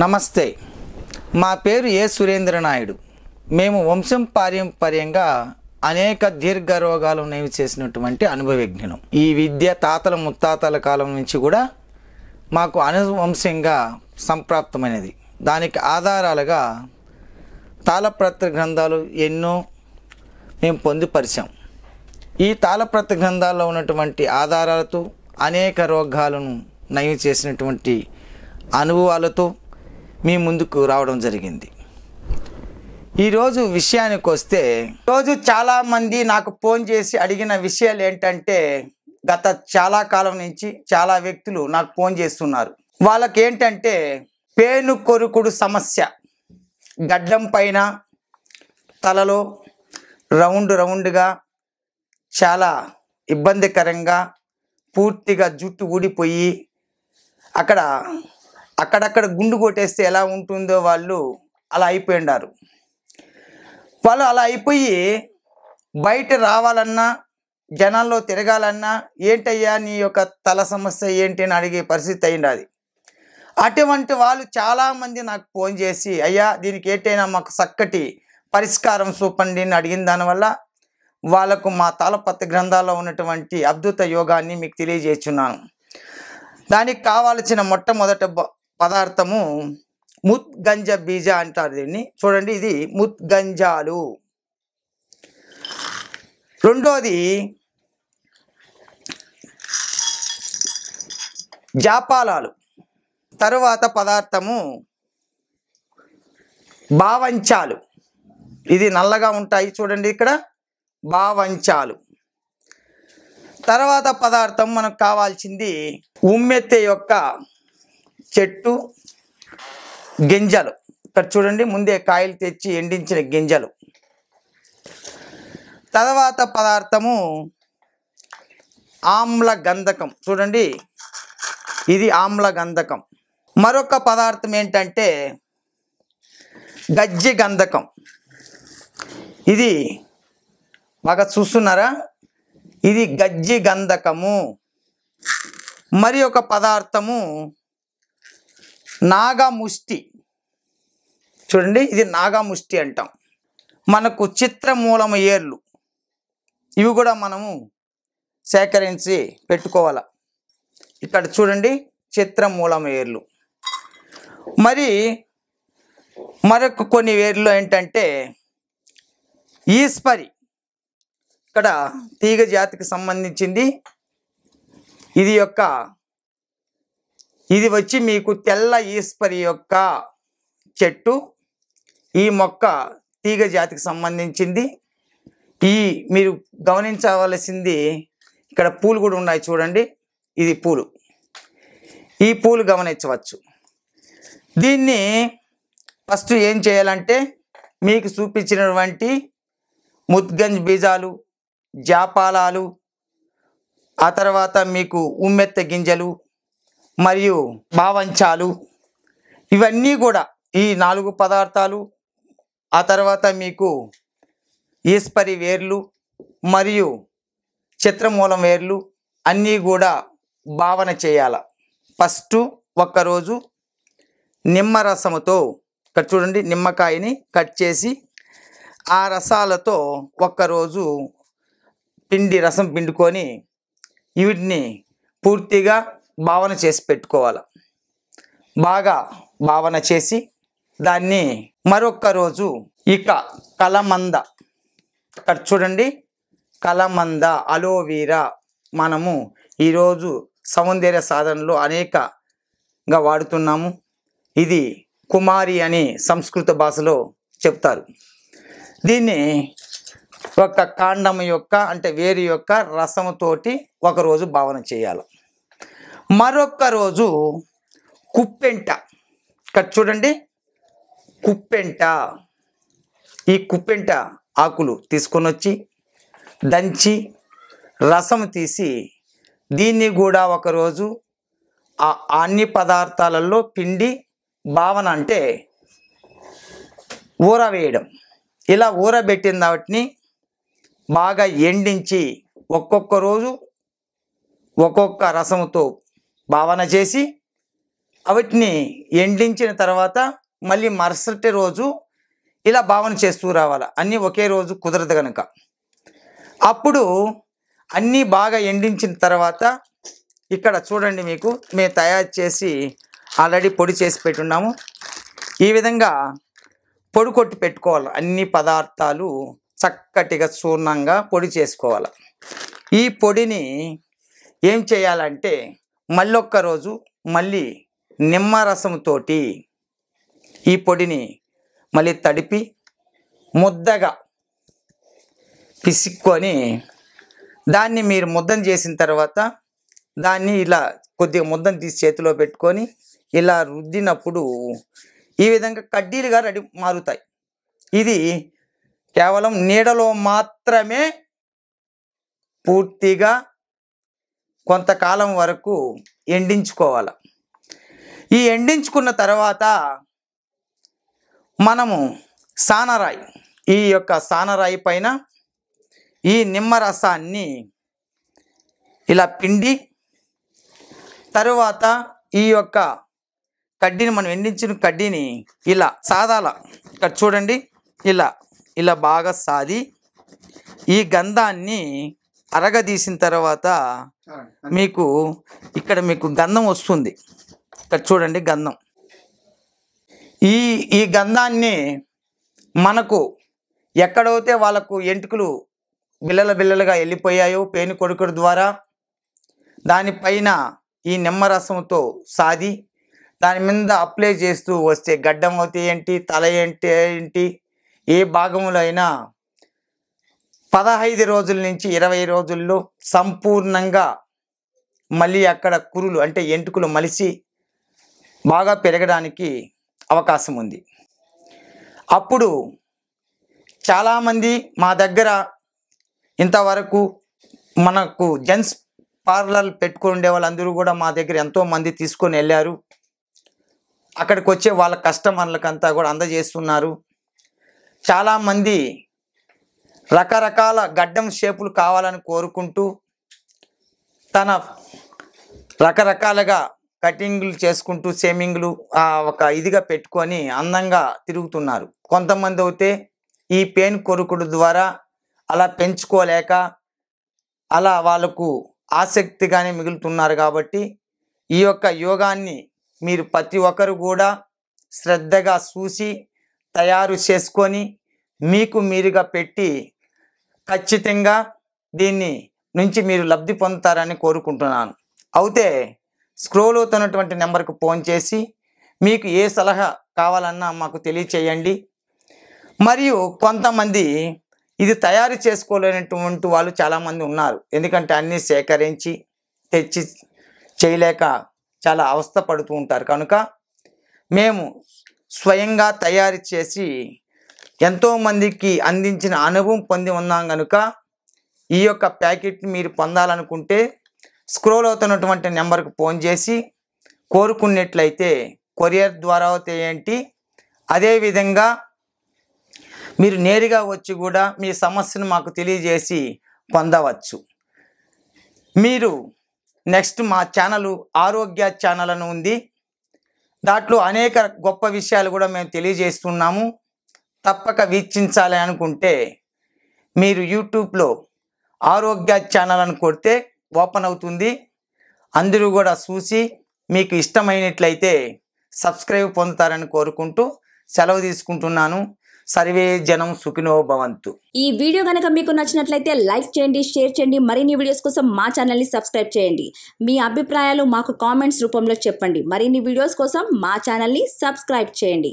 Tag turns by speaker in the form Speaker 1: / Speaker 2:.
Speaker 1: నమస్తే. మా పేరు ఏ సురేంద్ర నాయుడు. మేము వంశం పారంపర్యంగా అనేక దీర్ఘ రోగాలు నయం చేసినటువంటి అనుభవజ్ఞులం. ఈ విద్య తాతల ముత్తాతల కాలం నుంచి కూడా మాకు అనువంశంగా సంప్రాప్తమైనది. దానికి ఆధారాలుగా తాళపత్ర గ్రంథాలు ఎన్నో మేము పొందుపరిచాం. ఈ తాళపత్ర గ్రంథాల్లో ఉన్నటువంటి ఆధారాలతో అనేక రోగాలను నయం చేసినటువంటి అనుభవాలతో మీ ముందుకు రావడం జరిగింది. ఈరోజు విషయానికి వస్తే, ఈరోజు చాలామంది నాకు ఫోన్ చేసి అడిగిన విషయాలు ఏంటంటే, గత చాలా కాలం నుంచి చాలా వ్యక్తులు నాకు ఫోన్ చేస్తున్నారు. వాళ్ళకి ఏంటంటే పేను కొరుకుడు సమస్య, గడ్డం పైన తలలో రౌండ్గా చాలా ఇబ్బందికరంగా పూర్తిగా జుట్టు ఊడిపోయి అక్కడక్కడ గుండు కొట్టేస్తే ఎలా ఉంటుందో వాళ్ళు అలా అయిపోయినారు. వాళ్ళు అలా అయిపోయి బయట రావాలన్నా జనాల్లో తిరగాలన్నా ఏంటయ్యా నీ యొక్క తల సమస్య ఏంటి అని అడిగే పరిస్థితి అయినది. అటువంటి వాళ్ళు చాలామంది నాకు ఫోన్ చేసి, అయ్యా దీనికి ఏంటైనా మాకు చక్కటి పరిష్కారం చూపండి అని అడిగిన దానివల్ల వాళ్ళకు మా తాళపత్ర గ్రంథాల్లో ఉన్నటువంటి అద్భుత యోగాన్ని మీకు తెలియజేస్తున్నాను. దానికి కావాల్సిన మొట్టమొదటి పదార్థము ముద్గంజ బీజ అంటారు. దీన్ని చూడండి, ఇది ముద్గంజాలు. రెండోది జాపాలాలు. తరువాత పదార్థము బావంచాలు. ఇది నల్లగా ఉంటాయి చూడండి, ఇక్కడ బావంచాలు. తర్వాత పదార్థం మనకు కావాల్సింది ఉమ్మెత్తె యొక్క చెట్టు గింజలు. ఇక్కడ చూడండి, ముందే కాయలు తెచ్చి ఎండించిన గింజలు. తర్వాత పదార్థము ఆమ్ల గంధకం. చూడండి, ఇది ఆమ్ల గంధకం. మరొక పదార్థం ఏంటంటే గజ్జి గంధకం. ఇది బాగా చూస్తున్నారా, ఇది గజ్జి గంధకము. మరి ఒక పదార్థము నాగముష్టి. చూడండి, ఇది నాగముష్టి అంటాం. మనకు చిత్రమూలము ఏర్లు, ఇవి కూడా మనము సేకరించి పెట్టుకోవాలి. ఇక్కడ చూడండి, చిత్రమూలము ఏర్లు. మరొక కొన్ని వేర్లు ఏంటంటే ఈస్పరి. ఇక్కడ తీగ జాతికి సంబంధించింది. ఇది వచ్చి మీకు తెల్ల ఈస్పరి యొక్క చెట్టు. ఈ మొక్క తీగ జాతికి సంబంధించింది. మీరు గమనించవలసింది, ఇక్కడ పూలు కూడా ఉన్నాయి చూడండి, ఇది పూలు. ఈ పూలు గమనించవచ్చు. దీన్ని ఫస్ట్ ఏం చేయాలంటే, మీకు చూపించినటువంటి ముద్గంజ్ బీజాలు, జాపాలాలు, ఆ తర్వాత మీకు ఉమ్మెత్తె గింజలు మరియు బావంచాలు, ఇవన్నీ కూడా ఈ 4 పదార్థాలు, ఆ తర్వాత మీకు ఈస్పరి వేర్లు మరియు చిత్రమూలం వేర్లు అన్నీ కూడా భావన చేయాల. ఫస్ట్ ఒక్కరోజు నిమ్మరసముతో, ఇక్కడ చూడండి నిమ్మకాయని కట్ చేసి ఆ రసాలతో ఒక్కరోజు రసం పిండుకొని వీటిని పూర్తిగా భావన చేసి పెట్టుకోవాలి. బాగా భావన చేసి దాన్ని మరొక్క రోజు కలమంద, ఇక్కడ చూడండి కలమంద, అలోవీరా మనము ఈరోజు సౌందర్య సాధనలో అనేకంగా వాడుతున్నాము. ఇది కుమారి అని సంస్కృత భాషలో చెప్తారు. దీన్ని ఒక కాండం యొక్క అంటే వేరు యొక్క రసముతోటి ఒకరోజు భావన చేయాలి. మరొక్క రోజు కుప్పెంట, ఇక్కడ చూడండి కుప్పెంట. ఈ కుప్పెంట ఆకులు తీసుకొని వచ్చి దంచి రసం తీసి దీన్ని కూడా ఒకరోజు అన్ని పదార్థాలలో పిండి భావన అంటే ఊరవేయడం. ఇలా ఊరబెట్టిన వాటిని బాగా ఎండించి ఒక్కొక్క రోజు ఒక్కొక్క రసముతో భావన చేసి వాటిని ఎండించిన తర్వాత మళ్ళీ మరుసటి రోజు ఇలా భావన చేస్తూ రావాలి. అన్నీ ఒకే రోజు కుదరదు కనుక. అప్పుడు అన్నీ బాగా ఎండించిన తర్వాత ఇక్కడ చూడండి, మీకు మేము తయారు చేసి ఆల్రెడీ పొడి చేసి పెట్టున్నాము. ఈ విధంగా పొడి కొట్టి పెట్టుకోవాలి. అన్ని పదార్థాలు చక్కటిగా చూర్ణంగా పొడి చేసుకోవాలి. ఈ పొడిని ఏం చేయాలంటే మళ్ళొక్క రోజు మళ్ళీ నిమ్మరసంతో ఈ పొడిని మళ్ళీ తడిపి ముద్దగా పిసుక్కొని దాన్ని మీరు ముద్దను చేసిన తర్వాత దాన్ని ఇలా కొద్దిగా ముద్దను తీసి చేతిలో పెట్టుకొని ఇలా రుద్దినప్పుడు ఈ విధంగా కడ్డీలుగా మారుతాయి. ఇది కేవలం నీడలో మాత్రమే పూర్తిగా కొంతకాలం వరకు ఎండించుకోవాలి. ఈ ఎండించుకున్న తర్వాత మనము సానరాయి, ఈ యొక్క సానరాయి పైన ఈ నిమ్మరసాన్ని ఇలా పిండి తరువాత ఈ యొక్క కడ్డీని, మనం ఎండించిన కడ్డీని ఇలా సాదాల, ఇక్కడ చూడండి, ఇలా ఇలా బాగా సాది ఈ గంధాన్ని అరగదీసిన తర్వాత మీకు ఇక్కడ మీకు గంధం వస్తుంది. ఇక్కడ చూడండి గంధం. ఈ గంధాన్ని మనకు ఎక్కడైతే వాళ్ళకు ఎంటుకలు బిల్లలుగా వెళ్ళిపోయాయో పేను కొడుకుడు ద్వారా దానిపైన ఈ నిమ్మరసంతో సాది దాని మీద అప్లై చేస్తూ వస్తే గడ్డం అవుతే ఏంటి, తల ఏంటి, ఏ భాగంలో అయినా 15 రోజుల నుంచి 20 రోజుల్లో సంపూర్ణంగా మళ్ళీ అక్కడ కురులు అంటే ఎంటుకలు మలిసి బాగా పెరగడానికి అవకాశం ఉంది. అప్పుడు చాలామంది మా దగ్గర ఇంతవరకు మనకు జెంట్స్ పార్లర్ పెట్టుకుని ఉండే వాళ్ళందరూ కూడా మా దగ్గర ఎంతోమంది తీసుకొని వెళ్ళారు. అక్కడికి వచ్చే వాళ్ళ కస్టమర్లకంతా కూడా అందజేస్తున్నారు. చాలామంది రకరకాల గడ్డం షేపులు కావాలని కోరుకుంటూ తన రకరకాలుగా కటింగ్లు చేసుకుంటూ షేమింగ్లు ఒక ఇదిగా పెట్టుకొని అందంగా తిరుగుతున్నారు. కొంతమంది అయితే ఈ పేను కొరుకుడు ద్వారా అలా పెంచుకోలేక అలా వాళ్ళకు ఆసక్తిగానే మిగులుతున్నారు. కాబట్టి ఈ యొక్క యోగాన్ని మీరు ప్రతి ఒక్కరు కూడా శ్రద్ధగా చూసి తయారు చేసుకొని మీకు మీరుగా పెట్టి ఖచ్చితంగా దీన్ని నుంచి మీరు లబ్ధి పొందుతారని కోరుకుంటున్నాను. అయితే స్క్రోల్ అవుతున్నటువంటి నెంబర్కి ఫోన్ చేసి మీకు ఏ సలహా కావాలన్నా మాకు తెలియచేయండి. మరియు కొంతమంది ఇది తయారు చేసుకోలేనటువంటి వాళ్ళు చాలామంది ఉన్నారు. ఎందుకంటే అన్నీ సేకరించి తెచ్చి చేయలేక చాలా అవస్థ పడుతూ ఉంటారు. కనుక మేము స్వయంగా తయారు చేసి ఎంతోమందికి అందించిన అనుభవం పొంది ఉన్నాం. కనుక ఈ యొక్క ప్యాకెట్ని మీరు పొందాలనుకుంటే స్క్రోల్ అవుతున్నటువంటి నెంబర్కి ఫోన్ చేసి కోరుకున్నట్లయితే కొరియర్ ద్వారా అయితే ఏంటి, అదేవిధంగా మీరు నేరుగా వచ్చి కూడా మీ సమస్యను మాకు తెలియజేసి పొందవచ్చు. మీరు నెక్స్ట్ మా ఛానల్ ఆరోగ్య ఛానల్ అని ఉంది. దాంట్లో అనేక గొప్ప విషయాలు కూడా మేము తెలియజేస్తున్నాము. తప్పక వీక్షించాలి అనుకుంటే మీరు యూట్యూబ్లో ఆరోగ్య ఛానల్ అని కొడితే ఓపెన్ అవుతుంది. అందరూ కూడా చూసి మీకు ఇష్టమైనట్లయితే సబ్స్క్రైబ్ పొందుతారని కోరుకుంటూ సెలవు తీసుకుంటున్నాను. సర్వే జనం సుఖినో భవంతు.
Speaker 2: ఈ వీడియో కనుక మీకు నచ్చినట్లయితే లైక్ చేయండి, షేర్ చేయండి. మరిన్ని వీడియోస్ కోసం మా ఛానల్ని సబ్స్క్రైబ్ చేయండి. మీ అభిప్రాయాలు మాకు కామెంట్స్ రూపంలో చెప్పండి. మరిన్ని వీడియోస్ కోసం మా ఛానల్ని సబ్స్క్రైబ్ చేయండి.